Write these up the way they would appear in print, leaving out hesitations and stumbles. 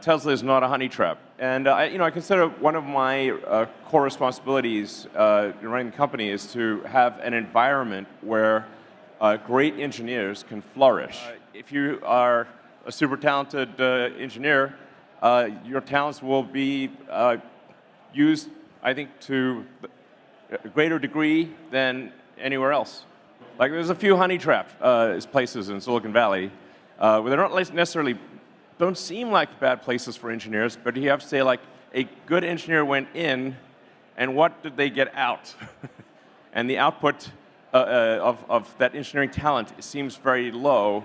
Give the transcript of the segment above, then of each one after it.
Tesla is not a honey trap, and I consider one of my core responsibilities in running the company is to have an environment where great engineers can flourish. If you are a super talented engineer, your talents will be used, I think, to a greater degree than anywhere else. Like there's a few honey trap places in Silicon Valley where they're not necessarily don't seem like bad places for engineers, but you have to say like a good engineer went in, and what did they get out? And the output of that engineering talent seems very low,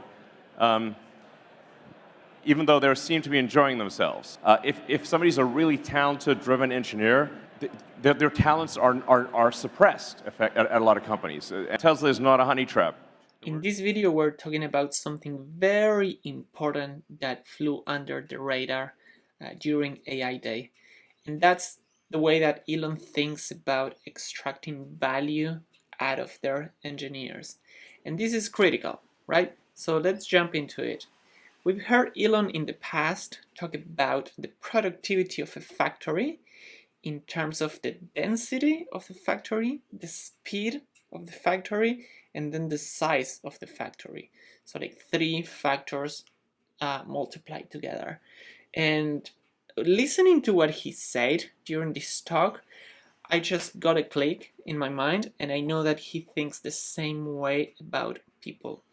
even though they seem to be enjoying themselves. If somebody's a really talented, driven engineer, their talents are suppressed at a lot of companies. Tesla is not a honey trap. In this video, we're talking about something very important that flew under the radar during AI Day. And that's the way that Elon thinks about extracting value out of their engineers. And this is critical, right? So let's jump into it. We've heard Elon in the past talk about the productivity of a factory in terms of the density of the factory, the speed of the factory, and then the size of the factory. So like three factors multiplied together. And listening to what he said during this talk, I just got a click in my mind, and I know that he thinks the same way about people.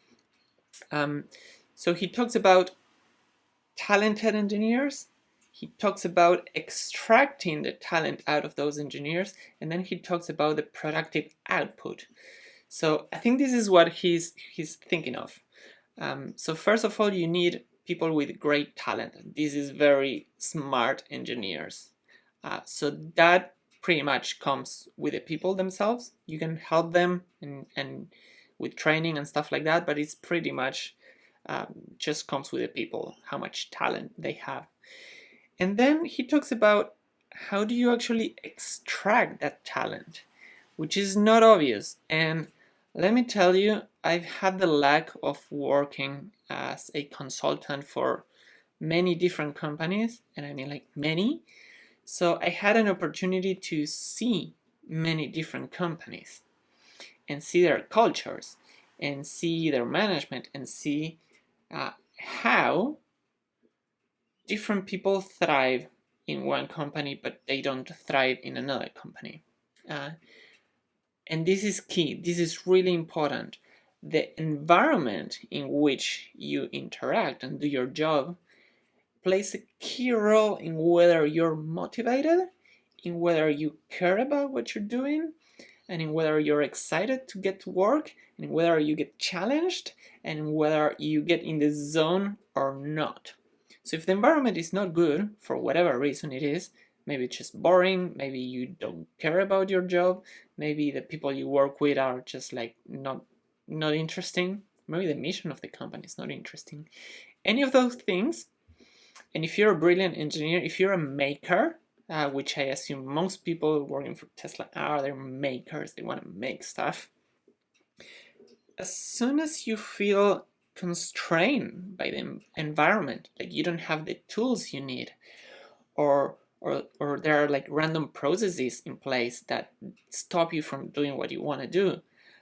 So he talks about talented engineers, he talks about extracting the talent out of those engineers, and then he talks about the productive output. So I think this is what he's thinking of. So first of all, you need people with great talent. This is very smart engineers. So that pretty much comes with the people themselves. You can help them and with training and stuff like that, but it's pretty much just comes with the people, how much talent they have. And then he talks about how do you actually extract that talent, which is not obvious. And let me tell you, I've had the luck of working as a consultant for many different companies, and I mean like many. So I had an opportunity to see many different companies and see their cultures and see their management and see how different people thrive in one company, but they don't thrive in another company. And this is key. This is really important. The environment in which you interact and do your job plays a key role in whether you're motivated, in whether you care about what you're doing, and in whether you're excited to get to work, and whether you get challenged, and whether you get in the zone or not. So if the environment is not good, for whatever reason it is, maybe it's just boring, maybe you don't care about your job, maybe the people you work with are just like not interesting, maybe the mission of the company is not interesting. Any of those things, and if you're a brilliant engineer, if you're a maker, which I assume most people working for Tesla are, they're makers, they want to make stuff. As soon as you feel constrained by the environment, like you don't have the tools you need, or there are like random processes in place that stop you from doing what you want to do,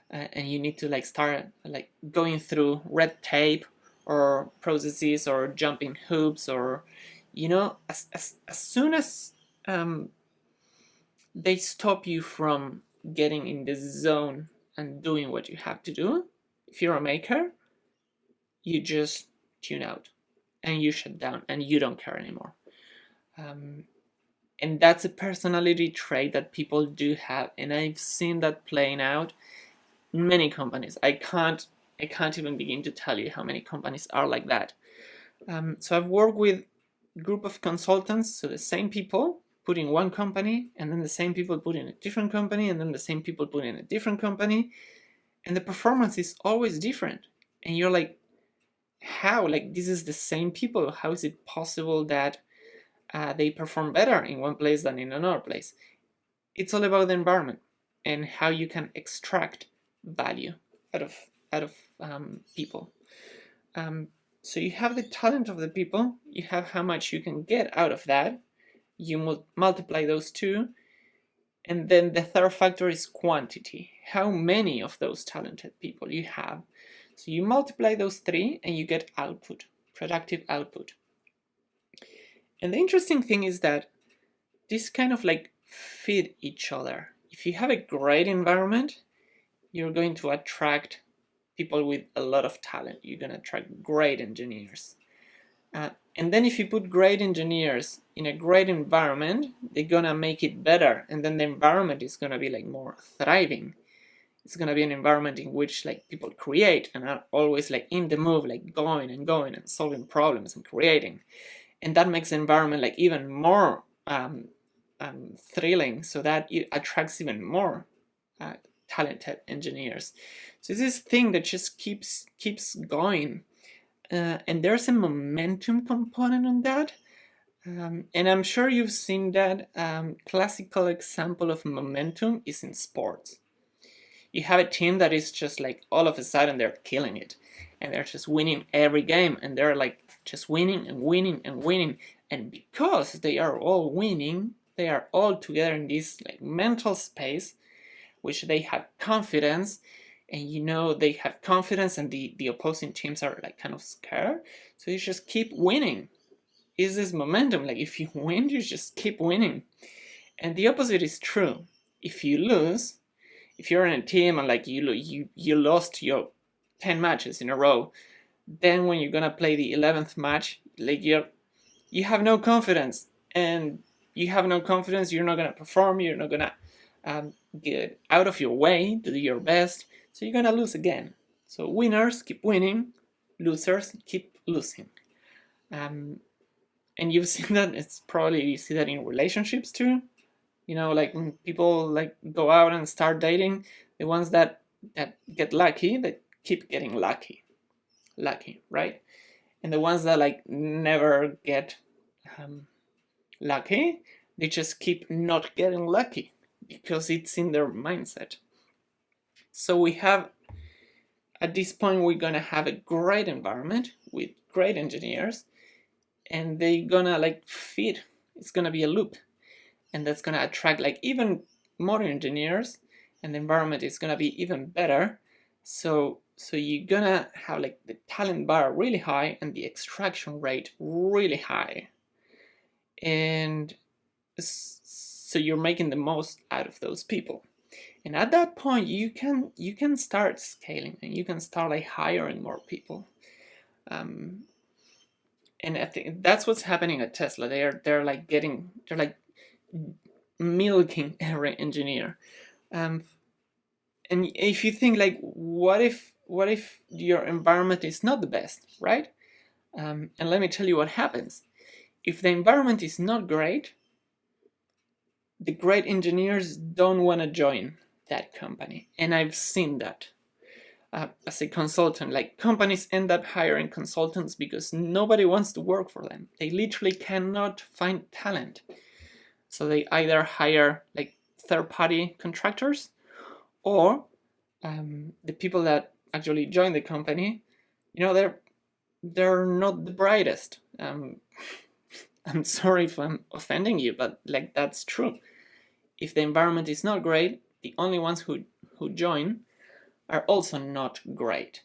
and you need to like start like going through red tape or processes or jumping hoops, or as soon as they stop you from getting in the zone and doing what you have to do, if you're a maker, you just tune out and you shut down and you don't care anymore. And that's a personality trait that people do have, and I've seen that playing out in many companies. I can't even begin to tell you how many companies are like that. So I've worked with a group of consultants, so the same people put in one company, and then the same people put in a different company, and then the same people put in a different company, and the performance is always different. And you're like, how? Like, this is the same people. How is it possible that they perform better in one place than in another place? It's all about the environment and how you can extract value out of people. So you have the talent of the people, you have how much you can get out of that, you multiply those two, and then the third factor is quantity, how many of those talented people you have. So you multiply those three and you get output, productive output. And the interesting thing is that this kind of like feed each other. If you have a great environment, you're going to attract people with a lot of talent. You're going to attract great engineers. And then if you put great engineers in a great environment, they're going to make it better. And then the environment is going to be like more thriving. It's going to be an environment in which like people create and are always like in the move, like going and solving problems and creating. And that makes the environment like even more thrilling, so that it attracts even more talented engineers. So this thing that just keeps going, and there's a momentum component on that. And I'm sure you've seen that. Classical example of momentum is in sports. You have a team that is just like all of a sudden they're killing it, and they're just winning every game, and they're like just winning and winning and winning. And because they are all winning, they are all together in this like mental space, which they have confidence, and they have confidence, and the opposing teams are like kind of scared. So you just keep winning. Is this momentum? Like if you win, you just keep winning. And the opposite is true. If you lose, if you're in a team and like you lost your 10 matches in a row, then when you're gonna play the 11th match, like you have no confidence, and you have no confidence, you're not gonna perform, you're not gonna get out of your way to do your best, so you're gonna lose again. So winners keep winning, losers keep losing. And you've seen that. It's probably you see that in relationships too. Like when people like go out and start dating, the ones that get lucky, they keep getting lucky, right? And the ones that like never get lucky, they just keep not getting lucky because it's in their mindset. So we have, at this point, we're gonna have a great environment with great engineers, and they're gonna like feed. It's gonna be a loop, and that's gonna attract like even more engineers, and the environment is gonna be even better. So you're gonna have like the talent bar really high and the extraction rate really high, and so you're making the most out of those people. And at that point, you can start scaling, and you can start like hiring more people. And I think that's what's happening at Tesla. They're like milking every engineer. And if you think like, what if your environment is not the best, right? And let me tell you what happens. If the environment is not great, the great engineers don't want to join that company. And I've seen that as a consultant. Like companies end up hiring consultants because nobody wants to work for them. They literally cannot find talent. So they either hire like third-party contractors, or the people that actually join the company, they're not the brightest. I'm sorry if I'm offending you, but like that's true. If the environment is not great, the only ones who join are also not great.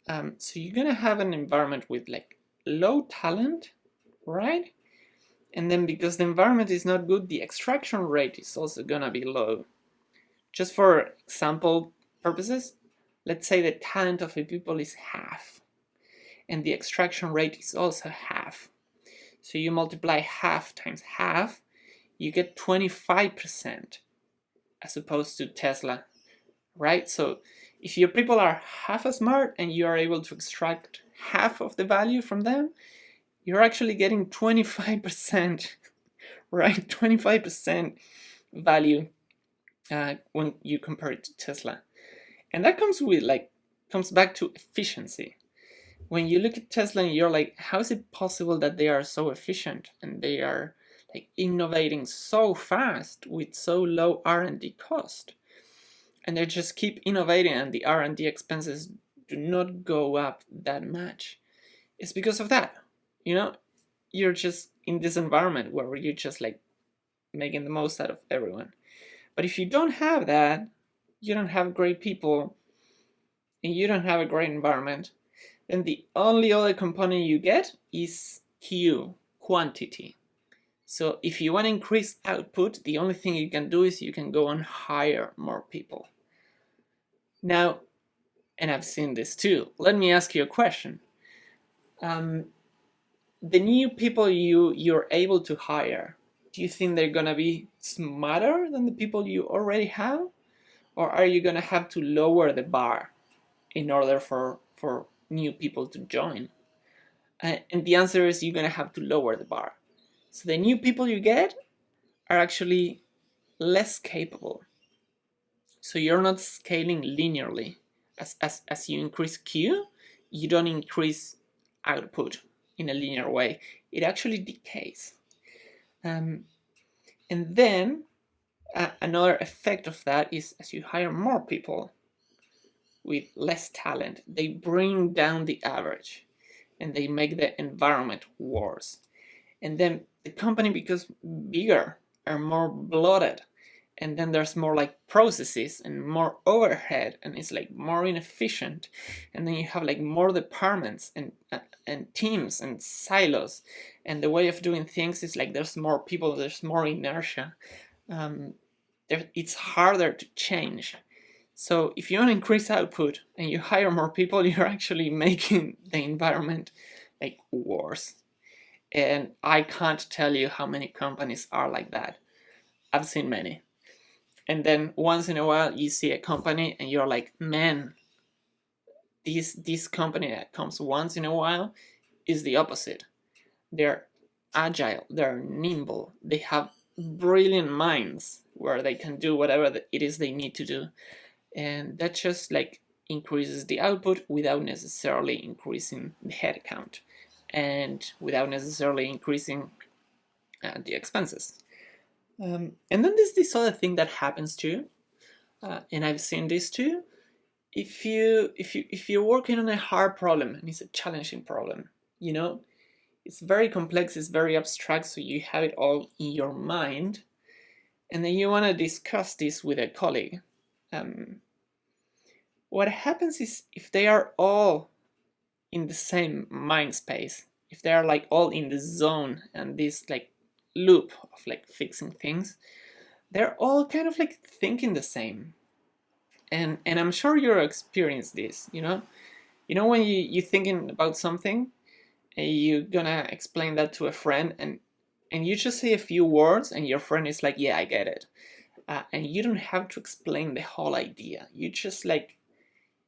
So you're gonna have an environment with like low talent, right? And then because the environment is not good, the extraction rate is also gonna be low. Just for example purposes, let's say the talent of the people is half, and the extraction rate is also half. So you multiply half times half, you get 25%, as opposed to Tesla, right? So if your people are half as smart and you are able to extract half of the value from them, you're actually getting 25%, right? 25% value when you compare it to Tesla. And that comes back to efficiency. When you look at Tesla and you're like, how is it possible that they are so efficient and they are like innovating so fast with so low R&D cost? And they just keep innovating, and the R&D expenses do not go up that much. It's because of that. You're just in this environment where you're just like making the most out of everyone. But if you don't have that, you don't have great people, and you don't have a great environment, then the only other component you get is Q, quantity. So if you want to increase output, the only thing you can do is you can go and hire more people. Now, and I've seen this too, let me ask you a question. The new people you're able to hire, do you think they're gonna be smarter than the people you already have? Or are you gonna have to lower the bar in order for new people to join? And the answer is you're gonna have to lower the bar. So the new people you get are actually less capable. So you're not scaling linearly. As you increase Q, you don't increase output in a linear way. It actually decays. And then another effect of that is as you hire more people with less talent, they bring down the average and they make the environment worse. And then the company becomes bigger and more bloated, and then there's more like processes and more overhead, and it's like more inefficient, and then you have like more departments and teams and silos, and the way of doing things is like there's more people, there's more inertia. It's harder to change. So if you want to increase output and you hire more people, you're actually making the environment like worse. And I can't tell you how many companies are like that. I've seen many. And then once in a while you see a company and you're like, man, this company that comes once in a while is the opposite. They're agile, they're nimble, they have brilliant minds where they can do whatever it is they need to do. And that just like increases the output without necessarily increasing the headcount and without necessarily increasing the expenses. And then there's this other thing that happens too, and I've seen this too. If you're working on a hard problem and it's a challenging problem, it's very complex, it's very abstract, so you have it all in your mind, and then you want to discuss this with a colleague. What happens is if they are all in the same mind space, if they are like all in the zone and this like loop of like fixing things, they're all kind of like thinking the same. And I'm sure you're experienced this, when you're thinking about something and you're gonna explain that to a friend, and you just say a few words and your friend is like, yeah, I get it. And you don't have to explain the whole idea. You just like,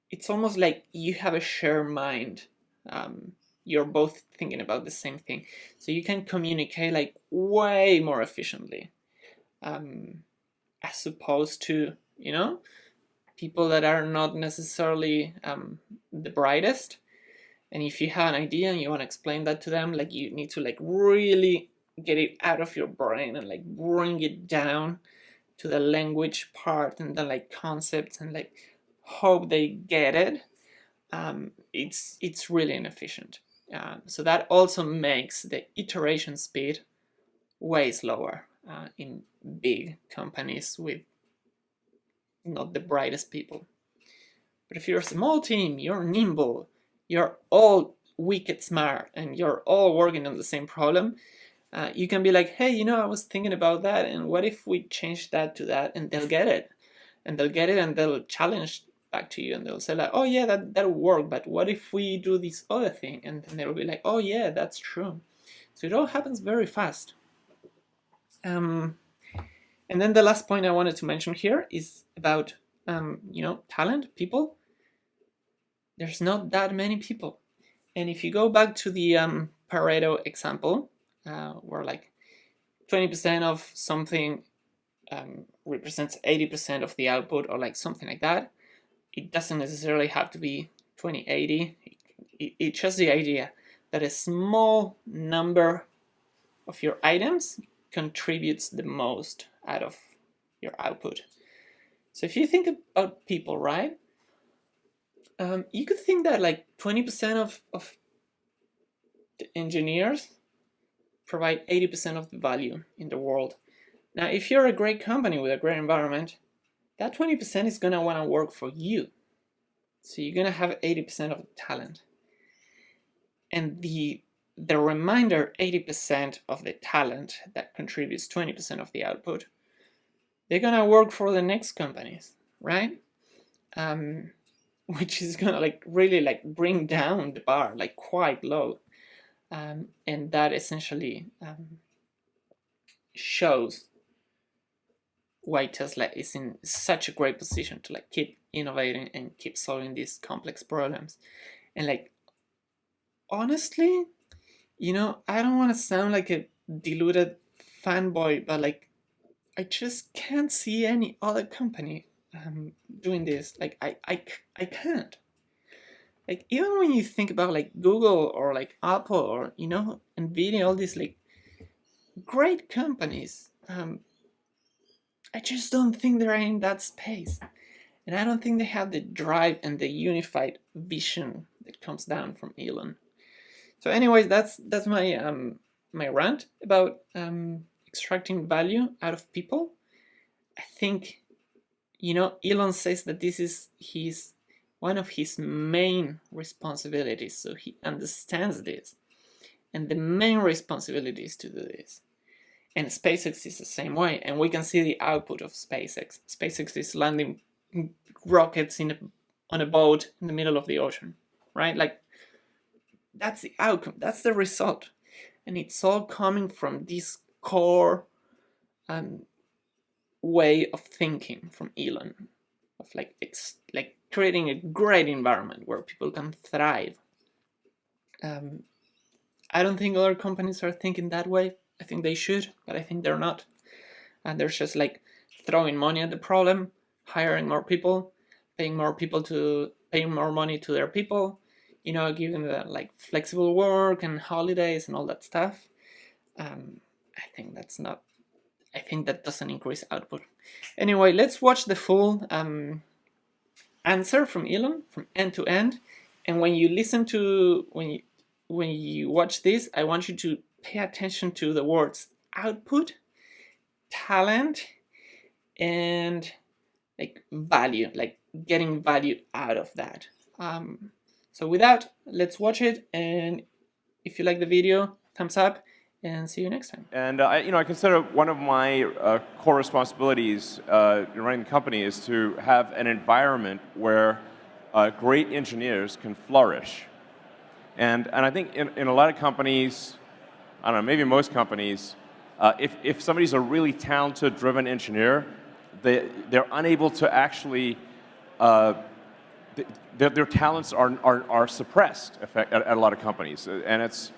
it's almost like you have a shared mind. You're both thinking about the same thing, so you can communicate like way more efficiently, as opposed to people that are not necessarily the brightest. And if you have an idea and you want to explain that to them, like you need to like really get it out of your brain and like bring it down to the language part and then like concepts and like hope they get it. It's really inefficient. So that also makes the iteration speed way slower in big companies with not the brightest people. But if you're a small team, you're nimble, you're all wicked smart, and you're all working on the same problem, you can be like, hey, I was thinking about that, and what if we change that to that? And they'll get it. And they'll challenge back to you, and they'll say like, oh yeah, that'll work, but what if we do this other thing? And then they'll be like, oh yeah, that's true. So it all happens very fast. And then the last point I wanted to mention here is about talent, people. There's not that many people. And if you go back to the Pareto example, where like 20% of something represents 80% of the output, or like something like that, it doesn't necessarily have to be 20-80. It's just the idea that a small number of your items contributes the most out of your output. So if you think about people, right, you could think that like 20% of the engineers provide 80% of the value in the world. Now, if you're a great company with a great environment, that 20% is going to want to work for you. So you're going to have 80% of the talent. And the remainder 80% of the talent that contributes 20% of the output, they're going to work for the next companies, right? Which is going to really bring down the bar quite low. And that essentially shows why Tesla is in such a great position to keep innovating and keep solving these complex problems. And honestly, I don't want to sound like a deluded fanboy, but I just can't see any other company doing this. I can't. Even when you think about Google or Apple or Nvidia, all these great companies, I just don't think they're in that space, and I don't think they have the drive and the unified vision that comes down from Elon. So, anyways, that's my my rant about extracting value out of people. I think Elon says that this is one of his main responsibilities, so he understands this, and the main responsibility is to do this. And SpaceX is the same way, and we can see the output of SpaceX. SpaceX is landing rockets on a boat in the middle of the ocean, right? That's the outcome, that's the result, and it's all coming from this core way of thinking from Elon, of creating a great environment where people can thrive. I don't think other companies are thinking that way. I think they should, but I think they're not. And they're just throwing money at the problem, hiring more people, paying more money to their people, giving them flexible work and holidays and all that stuff. I think that doesn't increase output. Anyway, let's watch the full answer from Elon from end to end. And when you when you watch this, I want you to pay attention to the words output, talent, and value, getting value out of that. So with that, let's watch it, and if you like the video, thumbs up, and see you next time. And I consider one of my core responsibilities in running the company is to have an environment where great engineers can flourish. And I think in a lot of companies, I don't know, maybe most companies, if somebody's a really talented, driven engineer, they're unable to actually, their talents are suppressed at a lot of companies. And it's,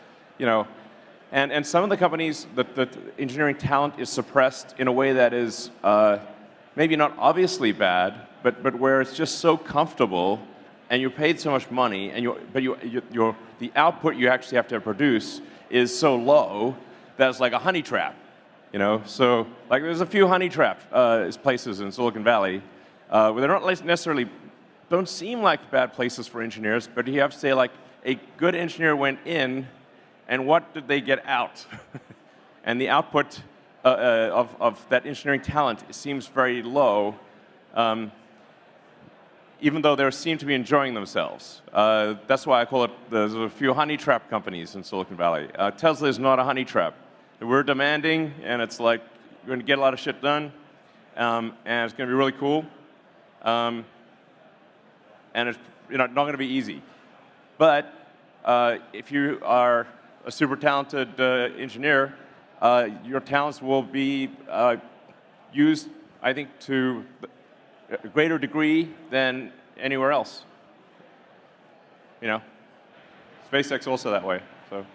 and some of the companies, the engineering talent is suppressed in a way that is maybe not obviously bad, but where it's just so comfortable, and you're paid so much money, and the output you actually have to produce is so low that it's like a honey trap, So there's a few honey trap places in Silicon Valley where they're not necessarily, don't seem like bad places for engineers, but you have to say a good engineer went in, and what did they get out? And the output of that engineering talent seems very low, even though they seem to be enjoying themselves. That's why I call it, there's a few honey trap companies in Silicon Valley. Tesla is not a honey trap. We're demanding, and it's you're going to get a lot of shit done, and it's going to be really cool, and it's not going to be easy. But if you are a super talented engineer, your talents will be used, I think, to a greater degree than anywhere else. SpaceX also that way. So.